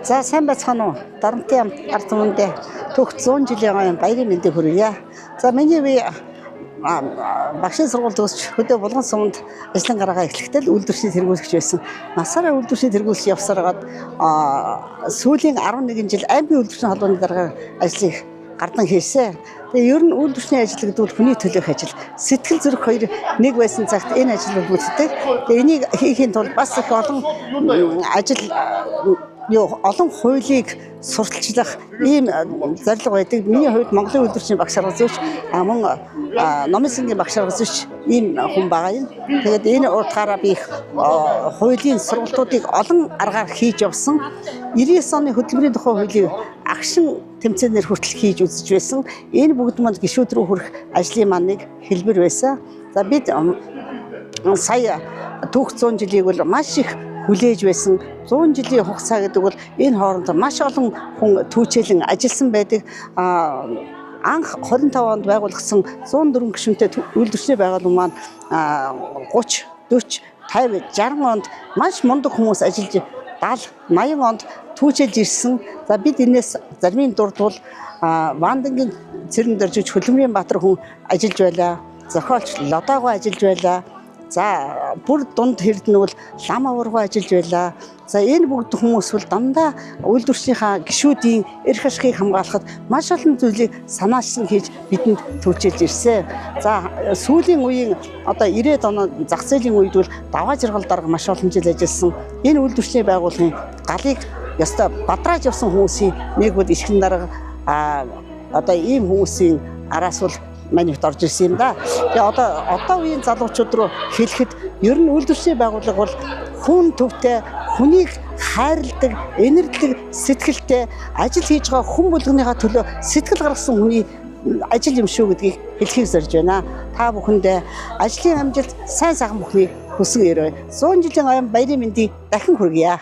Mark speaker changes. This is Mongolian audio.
Speaker 1: За сайн байцгаана уу? Дарамтын ард түмэндээ түүх 100 жилийн баярын мэндийг хүргье. За миний бие багшийн сургууль төгсч хөдөө булган суманд ажлын гараагаа эхлэхдээ л үйлдвэрчид хэрэглэгч байсан. Насаараа үйлдвэрчид хэрэглэж явсараад сүүлийн 11 жил аймгийн үйлдвэрчийн холбооны дараагаар ажлыг гардан хийсэн. Тэгээ ер нь үйлдвэрчний ажил гэдэг нь хүний төлөөх ажил. Сэтгэл зүрх хоёр нэг байсан цагт энэ ажил гүйцэтгэх. Тэгээ энийг хийхийн тулд бас их олон ажил олон хуулийг сурталчлах ийм зорилго байдаг. Миний хувьд Монголын үйлдвэрчний багш аргазууч мөн номын сангийн багш аргазууч ийм хүн байгаа юм. Тэгээд энэ утгаараа би их хуулийн сургалтуудыг олон аргаар хийж явсан. 99 оны хөтөлбөрийн тухай хуулийг агшин тэмцээнээр хүртэл хийж үзэж байсан. Энэ бүгд манд гишүүд рүү хүрэх ажлын маныг хэлбэр байсан. За бид сая түүх 100 жилийг бол маш их хүлээж байсан. 100 жилийн хугацаа гэдэг бол энэ хооронд маш олон хүн түүчээлэн ажилласан байдаг. Анх 25 онд байгуулагдсан 104 гишүүнтэй үйлдвэрчний байгууллага маань 30, 40, 50, 60 онд маш мундаг хүмүүс ажиллаж 70, 80 онд түүчилж ирсэн. За бид энэс зармын дурдвал Вандангийн цэрэн дөржиж Хөлбөмбөгийн Баатар хүн ажиллаж байлаа. Зохиолч Лодоогоо ажиллаж байлаа. За бүр дунд хэрдэн бол лам аваргаа ажиллаж байлаа. За энэ бүгд хүмүүс бол дандаа үйлдвэрчнийхаа гишүүдийн эрх ашигыг хамгаалахад маш олон зүйлийг санаачсан хийж бидэнд төвчилж ирсэн. За сүүлийн үеийн одоо 90-ад оны зах зээлийн үед бол даваа жаргал дарга маш олон жил ажилласан. Энэ үйлдвэрчний байгууллагын галыг ёстой бадрааж явсан хүмүүсийн нэг бол ишгэн дарга одоо ийм хүмүүсийн араас бол манифт орж ирсэн юм да. Тэгээ одоо үеийн залуучууд руу хэлэхэд ер нь үйлдвэрчний байгууллага бол хүн төвтэй, хүнийг хайрладаг, энерглэг сэтгэлтэй ажил хийж байгаа хүн болгоныхаа төлөө сэтгэл гаргасан хүний ажил юм шүү гэдгийг хэлхийг зорж байна. Та бүхэндээ ажлын амжилт, сайн сайхан бүхнийг хүсэн өрөө. 100 жилийн баярын мэндийг дахин хүргье.